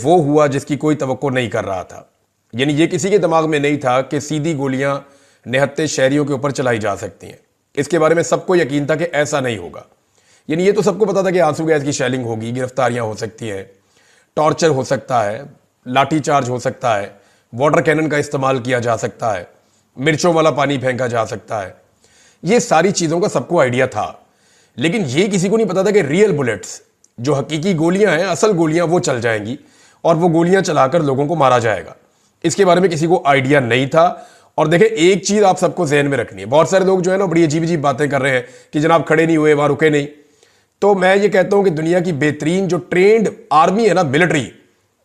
वो हुआ जिसकी कोई तवक्को नहीं कर रहा था। यानी ये किसी के दिमाग में नहीं था कि सीधी गोलियां निहत्ते शहरियों के ऊपर चलाई जा सकती हैं। इसके बारे में सबको यकीन था कि ऐसा नहीं होगा। यानी ये तो सबको पता था कि आंसू गैस की शेलिंग होगी, गिरफ्तारियां हो सकती हैं, टॉर्चर हो सकता है, लाठी चार्ज हो सकता है, वाटर कैनन का इस्तेमाल किया जा सकता है, मिर्चों वाला पानी फेंका जा सकता है। ये सारी चीज़ों का सबको आइडिया था, लेकिन ये किसी को नहीं पता था कि रियल बुलेट्स, जो हकीकी गोलियां हैं, असल गोलियां, वो चल जाएंगी और वो गोलियां चलाकर लोगों को मारा जाएगा। इसके बारे में किसी को आइडिया नहीं था। और देखें, एक चीज़ आप सबको जहन में रखनी है, बहुत सारे लोग जो है ना बड़ी अजीब अजीब बातें कर रहे हैं कि जनाब खड़े नहीं हुए, वहां रुके नहीं। तो मैं ये कहता हूं कि दुनिया की बेहतरीन जो ट्रेंड आर्मी है ना, मिलिट्री,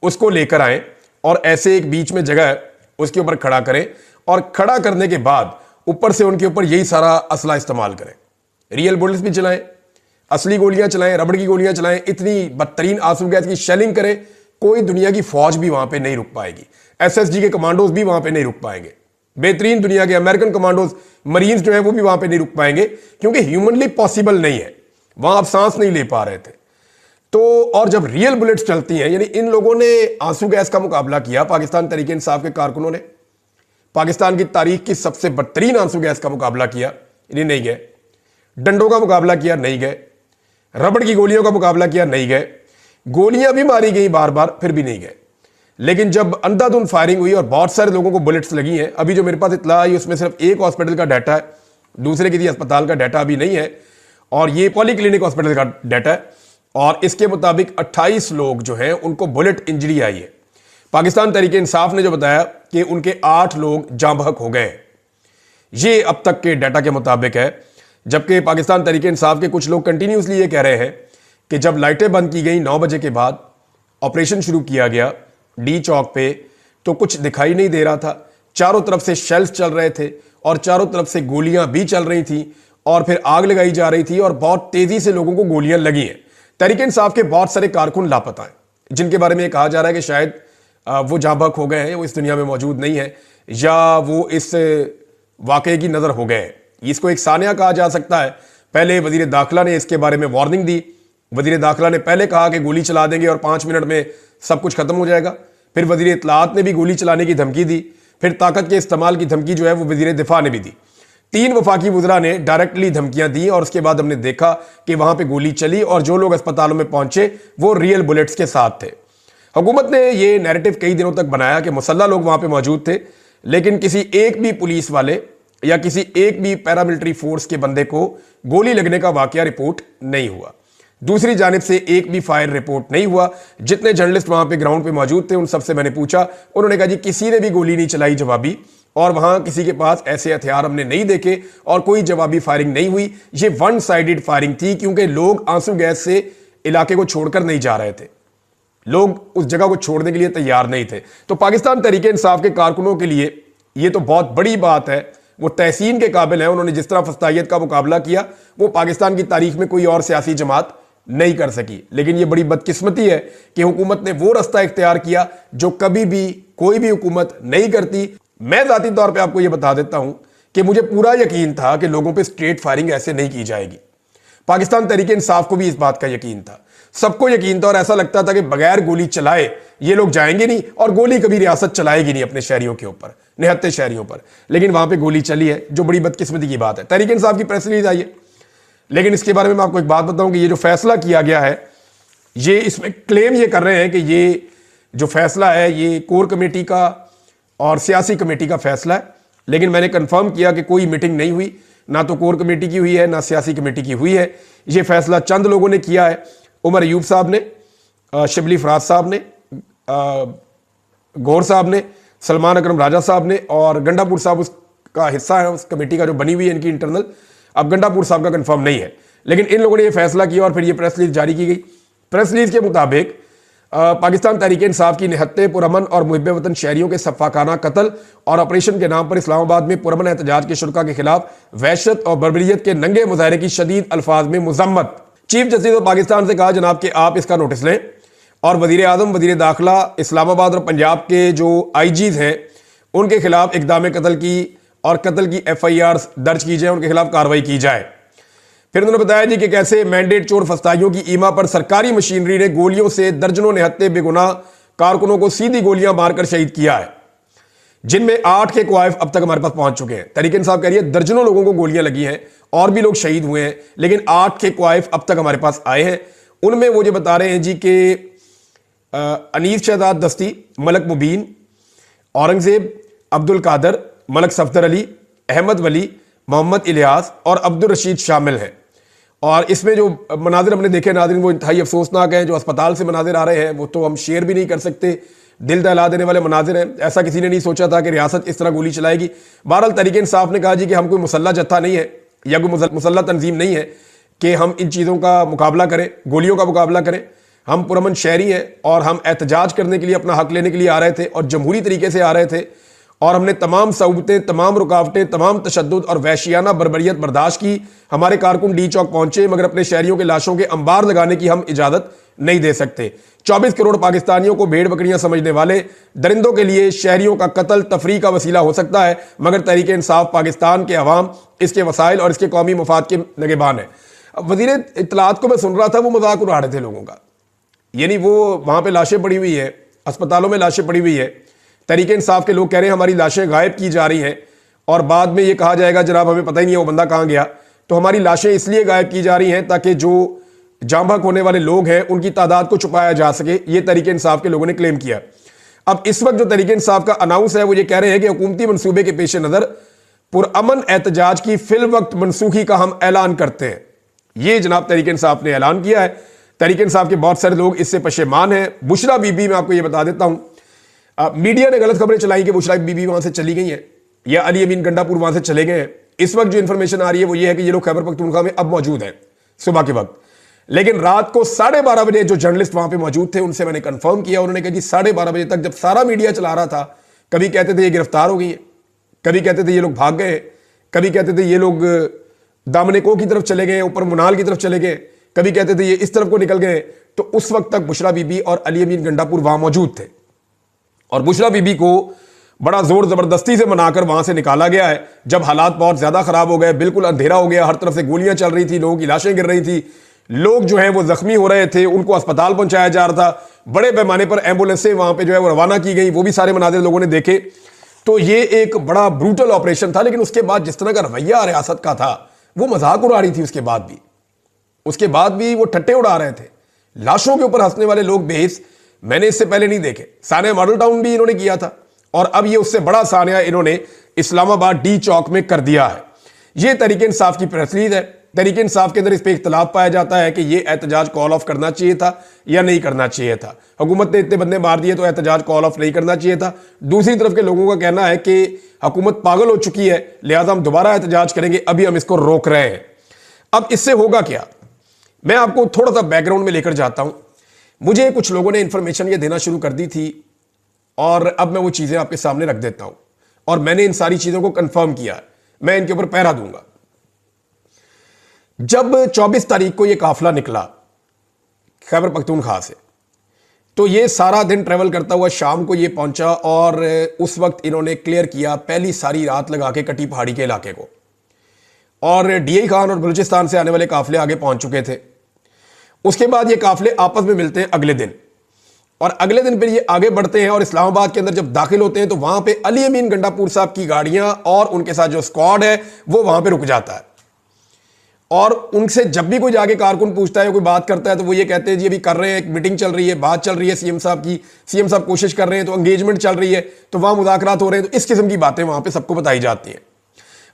उसको लेकर आए और ऐसे एक बीच में जगह है उसके ऊपर खड़ा करें और खड़ा करने के बाद ऊपर से उनके ऊपर यही सारा असला इस्तेमाल करें। रियल बुलेट्स भी चलाएं, असली गोलियां चलाएं, रबड़ की गोलियां चलाएं, इतनी बदतरीन आंसू गैस की शेलिंग करें, कोई दुनिया की फौज भी वहां पे नहीं रुक पाएगी। एसएसजी के कमांडोज भी वहां पे नहीं रुक पाएंगे। बेहतरीन दुनिया के अमेरिकन कमांडोज, मरीन्स जो है वो भी वहां पे नहीं रुक पाएंगे, क्योंकि ह्यूमनली पॉसिबल नहीं है, वहां आप सांस नहीं ले पा रहे थे। तो और जब रियल बुलेट्स चलती हैं, यानी इन लोगों ने आंसू गैस का मुकाबला किया, पाकिस्तान तहरीक इंसाफ के कारकुनों ने पाकिस्तान की तारीख की सबसे बदतरीन आंसू गैस का मुकाबला किया, इन्हें नहीं गए। डंडों का मुकाबला किया, नहीं गए। रबड़ की गोलियों का मुकाबला किया, नहीं गए। गोलियां भी मारी गई बार बार, फिर भी नहीं गए। लेकिन जब अंधाधुंध फायरिंग हुई और बहुत सारे लोगों को बुलेट्स लगी हैं, अभी जो मेरे पास इत्तला आई उसमें सिर्फ एक हॉस्पिटल का डाटा है, दूसरे किसी अस्पताल का डाटा अभी नहीं है, और ये पॉलीक्लिनिक हॉस्पिटल का डाटा है। और इसके मुताबिक 28 लोग जो हैं उनको बुलेट इंजरी आई है। पाकिस्तान तहरीक इंसाफ ने जो बताया कि उनके 8 लोग जाँ बहक हो गए हैं, ये अब तक के डाटा के मुताबिक है। जबकि पाकिस्तान तहरीक इंसाफ के कुछ लोग कंटिन्यूसली ये कह रहे हैं कि जब लाइटें बंद की गई 9 बजे के बाद, ऑपरेशन शुरू किया गया डी चौक पे, तो कुछ दिखाई नहीं दे रहा था। चारों तरफ से शेल्स चल रहे थे और चारों तरफ से गोलियां भी चल रही थी और फिर आग लगाई जा रही थी और बहुत तेजी से लोगों को गोलियां लगी हैं। तहरीक इंसाफ के बहुत सारे कारकुन लापता हैं, जिनके बारे में कहा जा रहा है कि शायद वो जाँ बहक हो गए हैं, वो इस दुनिया में मौजूद नहीं है, या वो इस वाकये की नजर हो गए हैं। इसको एक सानिया कहा जा सकता है। पहले वजीर दाखिला ने इसके बारे में वार्निंग दी। वजीर दाखिला ने पहले कहा कि गोली चला देंगे और 5 मिनट में सब कुछ खत्म हो जाएगा। फिर वजीर इत्तलात ने भी गोली चलाने की धमकी दी। फिर ताकत के इस्तेमाल की धमकी जो है वो वजीर दिफा ने भी दी। 3 वफाकी वज़रा ने डायरेक्टली धमकियां दी और उसके बाद हमने देखा कि वहां पर गोली चली और जो लोग अस्पतालों में पहुंचे वो रियल बुलेट्स के साथ थे। हुकूमत ने यह नैरेटिव कई दिनों तक बनाया कि मुसल्लह लोग वहां पर मौजूद थे, लेकिन किसी एक भी पुलिस वाले या किसी एक भी पैरामिलिट्री फोर्स के बंदे को गोली लगने का वाकया रिपोर्ट नहीं हुआ। दूसरी जानिब से एक भी फायर रिपोर्ट नहीं हुआ। जितने जर्नलिस्ट वहां पे ग्राउंड पे मौजूद थे उन सबसे मैंने पूछा, उन्होंने कहा जी किसी ने भी गोली नहीं चलाई जवाबी, और वहां किसी के पास ऐसे हथियार हमने नहीं देखे और कोई जवाबी फायरिंग नहीं हुई। ये वन साइडेड फायरिंग थी, क्योंकि लोग आंसू गैस से इलाके को छोड़कर नहीं जा रहे थे, लोग उस जगह को छोड़ने के लिए तैयार नहीं थे। तो पाकिस्तान तहरीक इंसाफ के कारकुनों के लिए यह तो बहुत बड़ी बात है, वो तहसीन के काबिल है। उन्होंने जिस तरह फस्तायत का मुकाबला किया वो पाकिस्तान की तारीख में कोई और सियासी जमात नहीं कर सकी। लेकिन ये बड़ी बदकिस्मती है कि हुकूमत ने वो रास्ता इख्तियार किया जो कभी भी कोई भी हुकूमत नहीं करती। मैं जाती तौर पे आपको ये बता देता हूं कि मुझे पूरा यकीन था कि लोगों पे स्ट्रेट फायरिंग ऐसे नहीं की जाएगी। पाकिस्तान तहरीक इंसाफ को भी इस बात का यकीन था, सबको यकीन था, और ऐसा लगता था कि बगैर गोली चलाए ये लोग जाएंगे नहीं और गोली कभी रियासत चलाएगी नहीं अपने शहरियों के ऊपर, निहत्ते शहरियों पर। लेकिन वहां पे गोली चली है, जो बड़ी बदकिस्मती की बात है। तहरीक इंसाफ की प्रेस रिलीज आई है, लेकिन इसके बारे में मैं आपको एक बात बताऊं कि ये जो फैसला किया गया है, ये इसमें क्लेम ये कर रहे हैं कि ये जो फैसला है ये कोर कमेटी का और सियासी कमेटी का फैसला है। लेकिन मैंने कंफर्म किया कि कोई मीटिंग नहीं हुई, ना तो कोर कमेटी की हुई है ना सियासी कमेटी की हुई है। ये फैसला चंद लोगों ने किया है, उमर अयूब साहब ने, शिबली फराज साहब ने, गौर साहब ने, सलमान अकरम राजा साहब ने, और गंडापुर साहब उसका हिस्सा है, उस कमेटी का जो बनी हुई है इनकी इंटरनल। अब गंडापुर साहब का कंफर्म नहीं है, लेकिन इन लोगों ने यह फैसला किया और फिर ये प्रेस रिलीज जारी की गई। प्रेस रिलीज के मुताबिक पाकिस्तान तहरीक इंसाफ की निहत्ते पुरअमन और मुहिब वतन शहरियों के सफाकाना कत्ल और ऑपरेशन के नाम पर इस्लामाबाद में पुरअमन एहतजाज के शुरका के खिलाफ वहशत और बर्बरियत के नंगे मुजाहरे की शदीद अल्फाज में मुजम्मत। चीफ जस्टिस ऑफ पाकिस्तान से कहा जनाब कि आप इसका नोटिस लें और वजीर आजम, वजीर दाखिला, इस्लामाबाद और पंजाब के जो आईजीज हैं उनके खिलाफ इक़दाम कत्ल की और कत्ल की FIR दर्ज की जाए, उनके खिलाफ कार्रवाई की जाए। फिर उन्होंने बताया जी कि कैसे मैंडेट चोर फस्ताइयों की ईमा पर सरकारी मशीनरी ने गोलियों से दर्जनों निहत्ते बेगुनाह कारकुनों को सीधी गोलियां मारकर शहीद किया है, जिनमें 8 के क्वाइफ अब तक हमारे पास पहुंच चुके हैं। तहरीक इंसाफ कह रही है दर्जनों लोगों को गोलियां लगी हैं और भी लोग शहीद हुए हैं, लेकिन 8 के क्वाइफ अब तक हमारे पास आए हैं। उनमें वो जो बता रहे हैं जी कि अनीस शहजाद दस्ती, मलक मुबीन, औरंगजेब, अब्दुल कादर, मलक सफदर अली, अहमद वली, मोहम्मद इलियास और अब्दुल रशीद शामिल हैं। और इसमें जो मनाजिर हमने देखे नाज़रीन वो इंतहाई अफसोसनाक हैं। जो अस्पताल से मनाजिर आ रहे हैं वो तो हम शेयर भी नहीं कर सकते, दिल दहला देने वाले मनाजिर हैं। ऐसा किसी ने नहीं सोचा था कि रियासत इस तरह गोली चलाएगी। बहरहाल तहरीक इंसाफ ने कहा जी कि हम कोई मुसल्ला जत्था नहीं है या कोई मुसल्ला तंजीम नहीं है कि हम इन चीज़ों का मुकाबला करें, गोलियों का मुकाबला करें। हम पुरअमन शहरी हैं और हम एहतजाज करने के लिए, अपना हक लेने के लिए आ रहे थे और जमहूरी तरीके से आ रहे थे, और हमने तमाम सऊबतें, तमाम रुकावटें, तमाम तशद्दुद और वहशियाना बर्बरियत बर्दाश्त की। हमारे कारकुन डी चौक पहुंचे, मगर अपने शहरियों के लाशों के अंबार लगाने की हम इजाजत नहीं दे सकते। 24 करोड़ पाकिस्तानियों को भेड़ बकरियां समझने वाले दरिंदों के लिए शहरियों का कत्ल तफरी का वसीला हो सकता है, मगर तहरीक इंसाफ पाकिस्तान के अवाम, इसके वसाइल और इसके कौमी मफाद के नगेबान है। वजीर इत्तलात को मैं सुन रहा था, वो मजाक उड़ा रहे थे लोगों का, यानी वो वहां पर लाशें पड़ी हुई है, अस्पतालों में लाशें पड़ी हुई है। तहरीक इंसाफ के लोग कह रहे हैं हमारी लाशें गायब की जा रही हैं और बाद में ये कहा जाएगा जनाब हमें पता ही नहीं है वो बंदा कहां गया। तो हमारी लाशें इसलिए गायब की जा रही हैं ताकि जो जांबहक होने वाले लोग हैं उनकी तादाद को छुपाया जा सके, ये तहरीक इंसाफ के लोगों ने क्लेम किया। अब इस वक्त जो तहरीक इंसाफ का अनाउंस है वो ये कह रहे हैं कि हुकूमती मंसूबे के पेश नजर पुरअमन एहतजाज की फिल वक्त मनसूखी का हम ऐलान करते हैं। ये जनाब तहरीक इंसाफ ने ऐलान किया है। तहरीक इंसाफ के बहुत सारे लोग इससे पशेमान हैं। बुशरा बीबी, मैं आपको ये बता देता हूं, मीडिया ने गलत खबरें चलाई कि बुशरा बीबी वहां से चली गई हैं या अली अमीन गंडापुर वहां से चले गए हैं। इस वक्त जो इंफॉर्मेशन आ रही है वो ये है कि ये लोग खैबर पख्तूनख्वा में अब मौजूद हैं सुबह के वक्त। लेकिन रात को 12:30 बजे जो जर्नलिस्ट वहां पे मौजूद थे उनसे मैंने कंफर्म किया, उन्होंने कहा कि 12:30 बजे तक जब सारा मीडिया चला रहा था, कभी कहते थे ये गिरफ्तार हो गई है, कभी कहते थे ये लोग भाग गए, कभी कहते थे ये लोग दामनेको की तरफ चले गए, ऊपर मुनाल की तरफ चले गए, कभी कहते थे ये इस तरफ को निकल गए। तो उस वक्त तक बुशरा बीबी और अली अमीन गंडापुर वहां मौजूद थे और बुशरा बीबी को बड़ा जोर जबरदस्ती से मनाकर वहां से निकाला गया है। जब हालात बहुत ज्यादा खराब हो गए, बिल्कुल अंधेरा हो गया, हर तरफ से गोलियां चल रही थी, लोगों की लाशें गिर रही थी, लोग जो है वो जख्मी हो रहे थे, उनको अस्पताल पहुंचाया जा रहा था, बड़े पैमाने पर एम्बुलेंसें वहां पे जो है वो रवाना की गई, वो भी सारे मनाजिर लोगों ने देखे। तो ये एक बड़ा ब्रूटल ऑपरेशन था। लेकिन उसके बाद जिस तरह का रवैया रियासत का था वो मजाक उड़ा रही थी। उसके बाद भी वो ठट्टे उड़ा रहे थे। लाशों के ऊपर हंसने वाले लोग बेहिस मैंने इससे पहले नहीं देखे। सानिया मॉडल टाउन भी इन्होंने किया था और अब ये उससे बड़ा सानिया इन्होंने इस्लामाबाद डी चौक में कर दिया है। ये तहरीक इंसाफ की प्रेस रिलीज है। तहरीक इंसाफ के अंदर इस पर इख्तलाफ पाया जाता है कि ये एहतजाज कॉल ऑफ करना चाहिए था या नहीं करना चाहिए था। हुकूमत ने इतने बंदे मार दिए तो एहतजाज कॉल ऑफ नहीं करना चाहिए था। दूसरी तरफ के लोगों का कहना है कि हुकूमत पागल हो चुकी है, लिहाजा हम दोबारा एहतजाज करेंगे, अभी हम इसको रोक रहे हैं। अब इससे होगा क्या, मैं आपको थोड़ा सा बैकग्राउंड में लेकर जाता हूं। मुझे कुछ लोगों ने इंफॉर्मेशन ये देना शुरू कर दी थी और अब मैं वो चीजें आपके सामने रख देता हूं और मैंने इन सारी चीजों को कंफर्म किया। मैं इनके ऊपर पहरा दूंगा। जब 24 तारीख को ये काफिला निकला खैबर पख्तूनख्वा से, तो ये सारा दिन ट्रेवल करता हुआ शाम को ये पहुंचा और उस वक्त इन्होंने क्लियर किया पहली सारी रात लगा के कटी पहाड़ी के इलाके को, और डीआई खान और बलूचिस्तान से आने वाले काफिले आगे पहुंच चुके थे। उसके बाद ये काफिले आपस में मिलते हैं अगले दिन और अगले दिन फिर ये आगे बढ़ते हैं और इस्लामाबाद के अंदर जब दाखिल होते हैं तो वहां पे अली अमीन गंडापुर साहब की गाड़ियां और उनके साथ जो स्क्वाड है वो वहां पे रुक जाता है। और उनसे जब भी कोई जाके कारकुन पूछता है, कोई बात करता है, तो वो ये कहते हैं जी अभी कर रहे हैं, एक मीटिंग चल रही है, बात चल रही है सीएम साहब की, सीएम साहब कोशिश कर रहे हैं, तो एंगेजमेंट चल रही है, तो वहां मुज़ाकरात हो रहे हैं। तो इस किस्म की बातें वहां पे सबको बताई जाती हैं।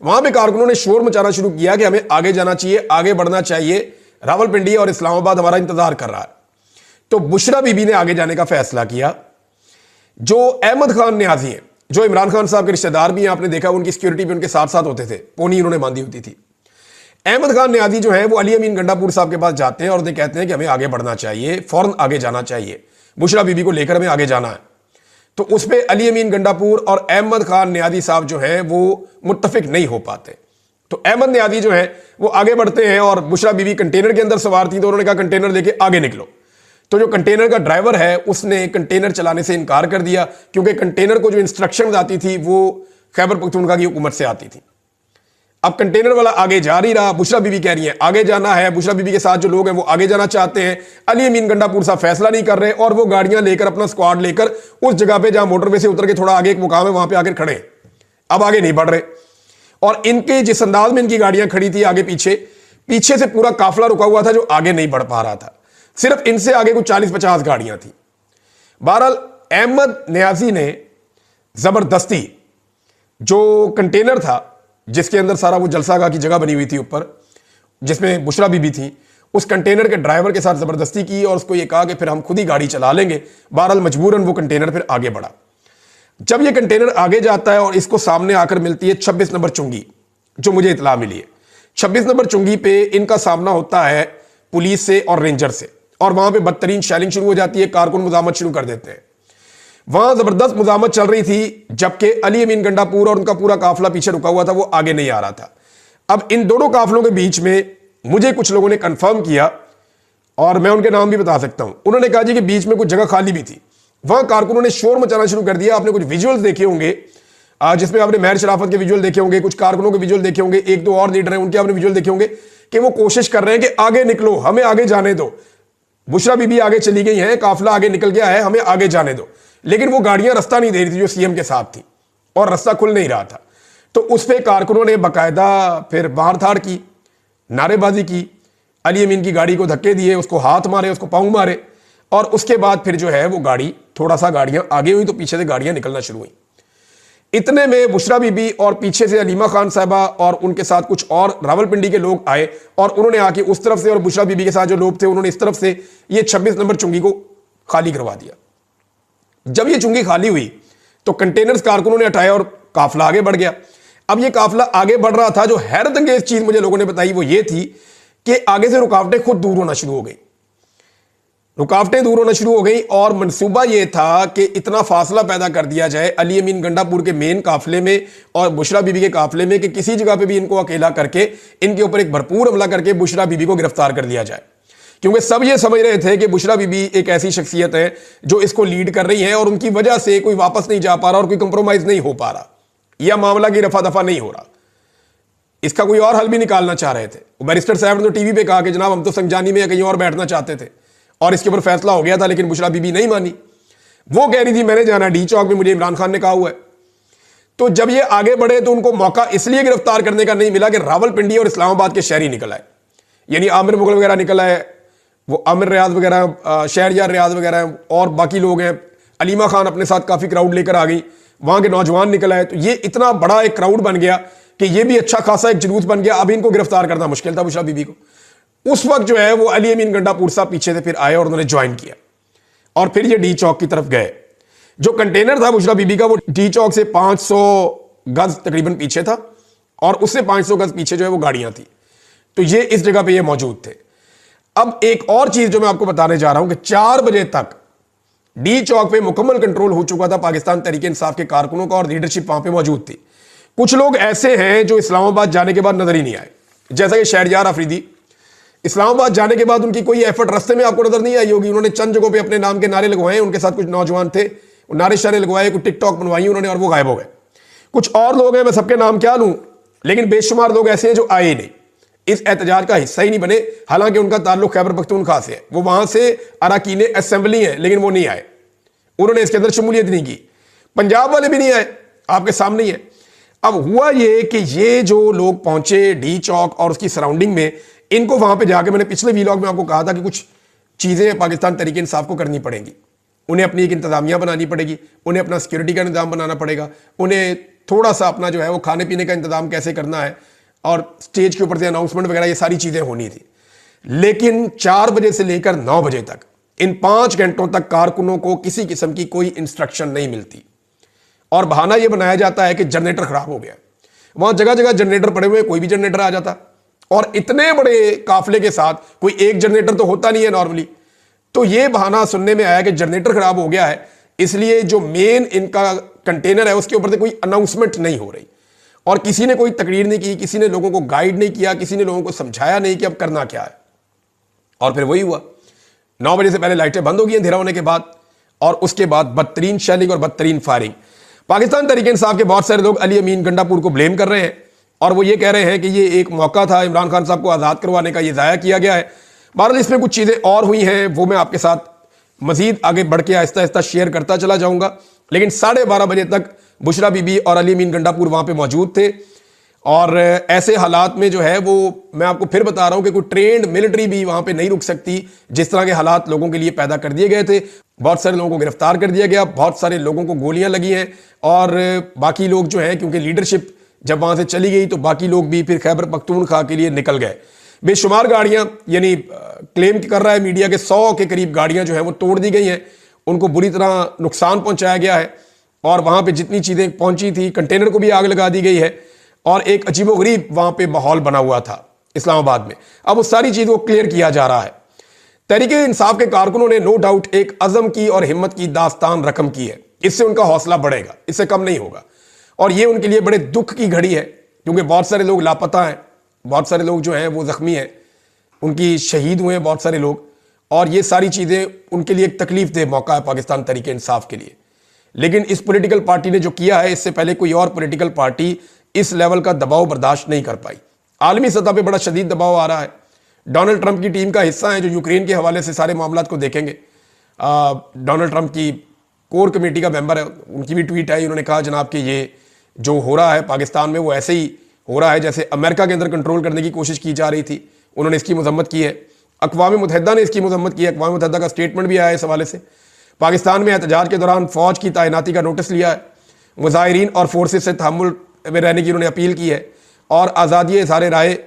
वहां पे कारकुनों ने शोर मचाना शुरू किया कि हमें आगे जाना चाहिए, आगे बढ़ना चाहिए, रावलपिंडी और इस्लामाबाद हमारा इंतजार कर रहा है। तो बुशरा बीबी ने आगे जाने का फैसला किया। जो अहमद खान न्याजी हैं, जो इमरान खान साहब के रिश्तेदार भी हैं, आपने देखा उनकी सिक्योरिटी भी उनके साथ साथ होते थे, पोनी उन्होंने बांधी होती थी। अहमद खान न्याजी जो है वो अली अमीन गंडापुर साहब के पास जाते हैं और उन्हें कहते हैं कि हमें आगे बढ़ना चाहिए, फौरन आगे जाना चाहिए, बुशरा बीबी को लेकर हमें आगे जाना है। तो उस पर अली अमीन गंडापुर और अहमद खान न्याजी साहब जो हैं वो मुत्तफिक नहीं हो पाते। तो अहमद न्याजी जो है वो आगे बढ़ते हैं और बुशरा बीबी कंटेनर के अंदर सवार थी, तो उन्होंने कहा कंटेनर लेके आगे निकलो। तो जो कंटेनर का ड्राइवर है उसने कंटेनर चलाने से इनकार कर दिया, क्योंकि कंटेनर को जो इंस्ट्रक्शन आती थी वो खैबर पख्तूनख्वा की हुकूमत से आती थी। अब कंटेनर वाला आगे जा नहीं रहा, बुशरा बीबी कह रही है आगे जाना है, बुशरा बीबी के साथ जो लोग हैं वो आगे जाना चाहते हैं। अली अमीन गंडापुर साहब फैसला नहीं कर रहे और वो गाड़ियां लेकर, अपना स्क्वाड लेकर उस जगह पे जहां मोटरवे से उतर के थोड़ा आगे एक मुकाम है वहां पे आकर खड़े हैं, अब आगे नहीं बढ़ रहे। और इनके जिस अंदाज में इनकी गाड़ियां खड़ी थी आगे पीछे, पीछे से पूरा काफिला रुका हुआ था जो आगे नहीं बढ़ पा रहा था, सिर्फ इनसे आगे कुछ 40-50 गाड़ियां थी। बहरहाल अहमद न्याजी ने जबरदस्ती जो कंटेनर था जिसके अंदर सारा वो जलसागाह की जगह बनी हुई थी ऊपर, जिसमें बुशरा बीबी थी, उस कंटेनर के ड्राइवर के साथ जबरदस्ती की और उसको ये कहा कि फिर हम खुद ही गाड़ी चला लेंगे। बहरहाल मजबूरन वो कंटेनर फिर आगे बढ़ा। जब ये कंटेनर आगे जाता है और इसको सामने आकर मिलती है 26 नंबर चुंगी, जो मुझे इतला मिली है, 26 नंबर चुंगी पे इनका सामना होता है पुलिस से और रेंजर से, और वहां पे बदतरीन शैलिंग शुरू हो जाती है, कारकुन मुजामत शुरू कर देते हैं। वहां जबरदस्त मुजामत चल रही थी, जबकि अली अमीन गंडापुर और उनका पूरा काफिला पीछे रुका हुआ था, वो आगे नहीं आ रहा था। अब इन दोनों काफिलों के बीच में मुझे कुछ लोगों ने कंफर्म किया, और मैं उनके नाम भी बता सकता हूं। उन्होंने कहा जी कि बीच में कुछ जगह खाली भी थी, वहां कारकुनों ने शोर मचाना शुरू कर दिया। आपने कुछ विजुअल्स देखे होंगे जिसमें आपने महर शराफत के विजुअल देखे होंगे, कुछ कारकुनों के विजुअल देखे होंगे, एक दो और लीडर हैं उनके आपने विजुअल देखे होंगे कि वो कोशिश कर रहे हैं कि आगे निकलो, हमें आगे जाने दो। बुशरा बीबी आगे चली गई है, काफिला आगे निकल गया है, हमें आगे जाने दो। लेकिन वो गाड़ियां रास्ता नहीं दे रही थी जो सीएम के साथ थी, और रास्ता खुल नहीं रहा था। तो उस पर कारकुनों ने बाकायदा फिर बाहर थाड़ की, नारेबाजी की, अली अमीन की गाड़ी को धक्के दिए, उसको हाथ मारे, उसको पाँव मारे, और उसके बाद फिर जो है वो गाड़ी, थोड़ा सा गाड़ियां आगे हुई तो पीछे से गाड़ियां निकलना शुरू हुई। इतने में बुशरा बीबी और पीछे से अलीमा खान साहबा और उनके साथ कुछ और रावलपिंडी के लोग आए, और उन्होंने आके उस तरफ से और बुशरा बीबी के साथ जो लोग थे उन्होंने इस तरफ से ये 26 नंबर चुंगी को खाली करवा दिया। जब ये चुंगी खाली हुई तो कंटेनर्स कारकुनों ने हटाया और काफिला आगे बढ़ गया। अब ये काफिला आगे बढ़ रहा था, जो हैरत अंगेज चीज मुझे लोगों ने बताई वो ये थी कि आगे से रुकावटें खुद दूर होना शुरू हो गई, रुकावटें दूर होना शुरू हो गई। और मंसूबा यह था कि इतना फासला पैदा कर दिया जाए अली अमीन गंडापुर के मेन काफिले में और बुशरा बीबी के काफिले में कि किसी जगह पे भी इनको अकेला करके इनके ऊपर एक भरपूर हमला करके बुशरा बीबी को गिरफ्तार कर दिया जाए। क्योंकि सब ये समझ रहे थे कि बुशरा बीबी एक ऐसी शख्सियत है जो इसको लीड कर रही है और उनकी वजह से कोई वापस नहीं जा पा रहा और कोई कंप्रोमाइज नहीं हो पा रहा, या मामला की रफा दफा नहीं हो रहा। इसका कोई और हल भी निकालना चाह रहे थे। बैरिस्टर साहब ने तो टीवी पे कहा कि जनाब हम तो संजानी में या कहीं और बैठना चाहते थे, और इसके ऊपर फैसला हो गया था, लेकिन बुशरा बीबी नहीं मानी। वो कह रही थी मैंने जाना डी चौक में, मुझे इमरान खान ने कहा हुआ है। तो जब ये आगे बढ़े तो उनको मौका इसलिए गिरफ्तार करने का नहीं मिला कि रावलपिंडी और इस्लामाबाद के शहरी निकल आए, यानी आमिर मुगल वगैरह निकल आए, वो आमिर रियाज वगैरह, शहरयार रियाज वगैरह, और बाकी लोग हैं। अलीमा खान अपने साथ काफी क्राउड लेकर आ गई, वहां के नौजवान निकल आए। तो ये इतना बड़ा एक क्राउड बन गया कि ये भी अच्छा खासा एक जुलूस बन गया। अब इनको गिरफ्तार करना मुश्किल था बुशरा बीबी को। उस वक्त जो है वो अली अमीन गंडापुर साहब पीछे से फिर आए और उन्होंने ज्वाइन किया, और फिर ये डी चौक की तरफ गए। जो कंटेनर था बुशरा बीबी का वो डी चौक से 500 गज तकरीबन पीछे था, और उससे 500 गज पीछे जो है वो गाड़ियां थी। तो ये इस जगह पे ये मौजूद थे। अब एक और चीज जो मैं आपको बताने जा रहा हूं कि 4 बजे तक डी चौक पे मुकम्मल कंट्रोल हो चुका था पाकिस्तान तहरीक इंसाफ के कारकुनों का, और लीडरशिप वहां पे मौजूद थी। कुछ लोग ऐसे हैं जो इस्लामाबाद जाने के बाद नजर ही नहीं आए, जैसा कि शहरयार अफरीदी। इस्लामाबाद जाने के बाद उनकी कोई एफर्ट रास्ते में आपको नजर नहीं आई होगी। उन्होंने चंद जगहों पे अपने नाम के नारे लगवाए, उनके साथ कुछ नौजवान थे, नारे शारे लगवाए, कुछ टिकटॉक बनवाई उन्होंने, और वो गायब हो गए। कुछ और लोग हैं, मैं सबके नाम क्या लूं, लेकिन बेशुमार लोग ऐसे हैं जो आए नहीं, इस एहतजाज का हिस्सा ही नहीं बने। हालांकि उनका ताल्लुक खैबर पख्तूनख्वा से है, वो वहां से अरकान असेंबली है, लेकिन वो नहीं आए, उन्होंने इसके अंदर शमूलियत नहीं की। पंजाब वाले भी नहीं आए, आपके सामने ही है। अब हुआ ये कि ये जो लोग पहुंचे डी चौक और उसकी सराउंडिंग में, इनको वहां पे जाके, मैंने पिछले वीलॉग में आपको कहा था कि कुछ चीजें पाकिस्तान तहरीक इंसाफ को करनी पड़ेंगी। उन्हें अपनी एक इंतजामिया बनानी पड़ेगी, उन्हें अपना सिक्योरिटी का इंतजाम बनाना पड़ेगा, उन्हें थोड़ा सा अपना जो है वो खाने पीने का इंतजाम कैसे करना है, और स्टेज के ऊपर से अनाउंसमेंट वगैरह ये सारी चीजें होनी थी। लेकिन 4 बजे से लेकर 9 बजे तक, इन 5 घंटों तक कारकुनों को किसी किस्म की कोई इंस्ट्रक्शन नहीं मिलती, और बहाना यह बनाया जाता है कि जनरेटर खराब हो गया। वहां जगह जगह जनरेटर पड़े हुए, कोई भी जनरेटर आ जाता, और इतने बड़े काफिले के साथ कोई एक जनरेटर तो होता नहीं है नॉर्मली। तो यह बहाना सुनने में आया कि जनरेटर खराब हो गया है, इसलिए जो मेन इनका कंटेनर है उसके ऊपर से कोई अनाउंसमेंट नहीं हो रही, और किसी ने कोई तकरीर नहीं की, किसी ने लोगों को गाइड नहीं किया, किसी ने लोगों को समझाया नहीं कि अब करना क्या है। और फिर वही हुआ, 9 बजे से पहले लाइटें बंद हो गई अंधेरा होने के बाद, और उसके बाद बदतरीन शेलिंग और बदतरीन फायरिंग। पाकिस्तान तहरीक इंसाफ के बहुत सारे लोग अली अमीन गंडापुर को ब्लेम कर रहे हैं और वो ये कह रहे हैं कि ये एक मौका था इमरान खान साहब को आज़ाद करवाने का, ये ज़ाया किया गया है। बहरहाल इसमें कुछ चीज़ें और हुई हैं, वो मैं आपके साथ मजीद आगे बढ़ के आहिस्ता आहिस्ता शेयर करता चला जाऊंगा। लेकिन 12:30 बजे तक बुशरा बीबी और अली अमीन गंडापुर वहाँ पे मौजूद थे, और ऐसे हालात में जो है वो मैं आपको फिर बता रहा हूं कि कोई ट्रेंड मिलिट्री भी वहां पे नहीं रुक सकती। जिस तरह के हालात लोगों के लिए पैदा कर दिए गए थे, बहुत सारे लोगों को गिरफ्तार कर दिया गया, बहुत सारे लोगों को गोलियां लगी हैं, और बाकी लोग जो है क्योंकि लीडरशिप जब वहां से चली गई तो बाकी लोग भी फिर खैबर पख्तूनख्वा के लिए निकल गए। बेशुमार गाड़ियां, यानी क्लेम कर रहा है मीडिया के 100 के करीब गाड़ियां जो है वो तोड़ दी गई हैं, उनको बुरी तरह नुकसान पहुंचाया गया है, और वहां पे जितनी चीजें पहुंची थी कंटेनर को भी आग लगा दी गई है, और एक अजीबोगरीब वहां पे माहौल बना हुआ था इस्लामाबाद में। अब उस सारी चीज को क्लियर किया जा रहा है। तहरीके इंसाफ के कारकुनों ने नो डाउट एक अज़म की और हिम्मत की दास्तान रकम की है। इससे उनका हौसला बढ़ेगा, इससे कम नहीं होगा, और ये उनके लिए बड़े दुख की घड़ी है, क्योंकि बहुत सारे लोग लापता हैं, बहुत सारे लोग जो हैं वो जख्मी हैं, उनकी शहीद हुए हैं बहुत सारे लोग, और ये सारी चीज़ें उनके लिए एक तकलीफ दे मौका है पाकिस्तान तहरीके इंसाफ के लिए। लेकिन इस पॉलिटिकल पार्टी ने जो किया है, इससे पहले कोई और पॉलिटिकल पार्टी इस लेवल का दबाव बर्दाश्त नहीं कर पाई। आलमी सतह पे बड़ा शदीद दबाव आ रहा है। डोनाल्ड ट्रंप की टीम का हिस्सा है जो यूक्रेन के हवाले से सारे मामलात को देखेंगे। डोनाल्ड ट्रंप की कोर कमेटी का मेंबर है, उनकी भी ट्वीट आई, उन्होंने कहा जनाब कि ये जो हो रहा है पाकिस्तान में वो ऐसे ही हो रहा है जैसे अमेरिका के अंदर कंट्रोल करने की कोशिश की जा रही थी। उन्होंने इसकी मजम्मत की है, अक़वाम मुत्तहिदा ने इसकी मजम्मत की है, अक़वाम मुत्तहिदा का स्टेटमेंट भी आया है इस हवाले से। पाकिस्तान में एहतजाज के दौरान फौज की तैनाती का नोटिस लिया है, मुजाहिरीन और फोर्सेस से तहम्मुल में रहने की उन्होंने अपील की है, और आज़ादी इज़हार राय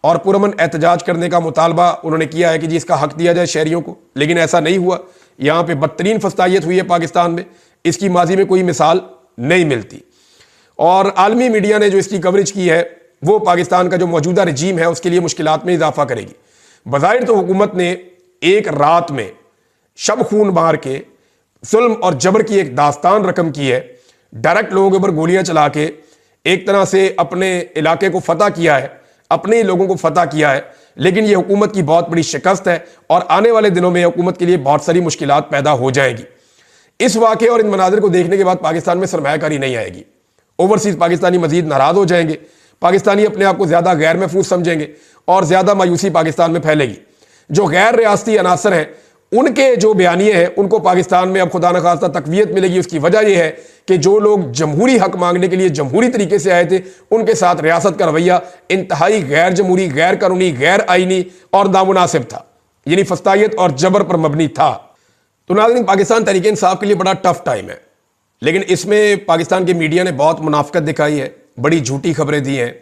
और पुरअमन एहतजाज करने का मुतालबा उन्होंने किया है कि जी इसका हक दिया जाए शहरियों को। लेकिन ऐसा नहीं हुआ। यहाँ पे बदतरीन फस्तायत हुई है पाकिस्तान में, इसकी माजी में कोई मिसाल नहीं मिलती। और आलमी मीडिया ने जो इसकी कवरेज की है वो पाकिस्तान का जो मौजूदा रजीम है उसके लिए मुश्किलात में इजाफा करेगी। बज़ाहिर तो हुकूमत ने एक रात में शब खून मार के जुल्म और जबर की एक दास्तान रकम की है, डायरेक्ट लोगों के ऊपर गोलियां चला के एक तरह से अपने इलाके को फतह किया है, अपने ही लोगों को फतह किया है। लेकिन यह हुकूमत की बहुत बड़ी शिकस्त है, और आने वाले दिनों में हुकूमत के लिए बहुत सारी मुश्किलात पैदा हो जाएगी। इस वाक़े और इन मनाजिर को देखने के बाद पाकिस्तान में सरमायाकारी नहीं आएगी। ओवरसीज पाकिस्तानी मजीद नाराज हो जाएंगे, पाकिस्तानी अपने आप को ज्यादा गैर महफूज समझेंगे, और ज्यादा मायूसी पाकिस्तान में फैलेगी। जो गैर रियासती अनासर हैं उनके जो बयानिए हैं उनको पाकिस्तान में अब खुदा न खास्ता तकवीयत मिलेगी। उसकी वजह यह है कि जो लोग जमहूरी हक मांगने के लिए जमहूरी तरीके से आए थे उनके साथ रियासत का रवैया इंतहाई गैर जमहूरी, गैर कानूनी, गैर आईनी और नामुनासिब था, यानी फस्तायत और जबर पर मबनी था। तो नाज़रीन, पाकिस्तान तहरीक इंसाफ के लिए बड़ा टफ टाइम है, लेकिन इसमें पाकिस्तान के मीडिया ने बहुत मुनाफिकत दिखाई है, बड़ी झूठी खबरें दी हैं,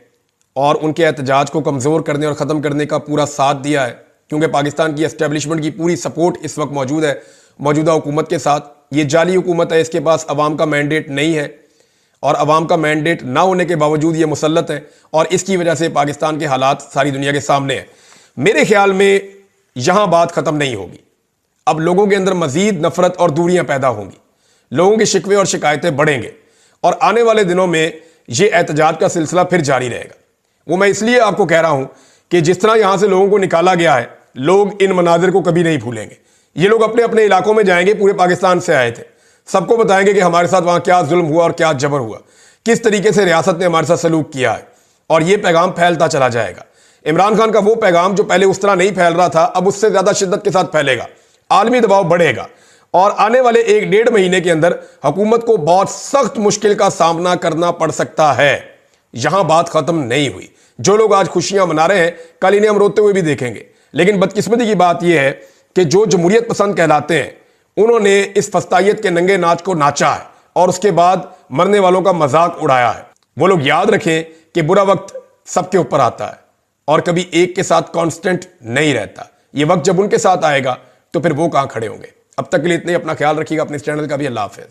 और उनके एहतजाज को कमज़ोर करने और ख़त्म करने का पूरा साथ दिया है, क्योंकि पाकिस्तान की एस्टेब्लिशमेंट की पूरी सपोर्ट इस वक्त मौजूद है मौजूदा हुकूमत के साथ। ये जाली हुकूमत है, इसके पास अवाम का मैंडेट नहीं है, और अवाम का मैंडेट ना होने के बावजूद ये मुसल्लत है, और इसकी वजह से पाकिस्तान के हालात सारी दुनिया के सामने हैं। मेरे ख्याल में यहाँ बात ख़त्म नहीं होगी। अब लोगों के अंदर मजीद नफरत और दूरियां पैदा होंगी, लोगों के शिकवे और शिकायतें बढ़ेंगे, और आने वाले दिनों में ये एहतजाज का सिलसिला फिर जारी रहेगा। वो मैं इसलिए आपको कह रहा हूं कि जिस तरह यहां से लोगों को निकाला गया है, लोग इन मनाजिर को कभी नहीं भूलेंगे। ये लोग अपने अपने इलाकों में जाएंगे, पूरे पाकिस्तान से आए थे, सबको बताएंगे कि हमारे साथ वहां क्या जुल्म हुआ और क्या जबर हुआ, किस तरीके से रियासत ने हमारे साथ सलूक किया है, और यह पैगाम फैलता चला जाएगा। इमरान खान का वो पैगाम जो पहले उस तरह नहीं फैल रहा था, अब उससे ज्यादा शिद्दत के साथ फैलेगा, आलमी दबाव बढ़ेगा, और आने वाले 1-1.5 महीने के अंदर हुकूमत को बहुत सख्त मुश्किल का सामना करना पड़ सकता है। यहां बात खत्म नहीं हुई। जो लोग आज खुशियां मना रहे हैं, कल इन्हें हम रोते हुए भी देखेंगे। लेकिन बदकिस्मती की बात यह है कि जो जमहूरियत पसंद कहलाते हैं उन्होंने इस फस्तायत के नंगे नाच को नाचा है, और उसके बाद मरने वालों का मजाक उड़ाया है। वो लोग याद रखें कि बुरा वक्त सबके ऊपर आता है, और कभी एक के साथ कांस्टेंट नहीं रहता। ये वक्त जब उनके साथ आएगा तो फिर वो कहां खड़े होंगे। अब तक के लिए इतने, अपना ख्याल रखिएगा, अपने इस चैनल का भी। अल्लाह हाफिज़।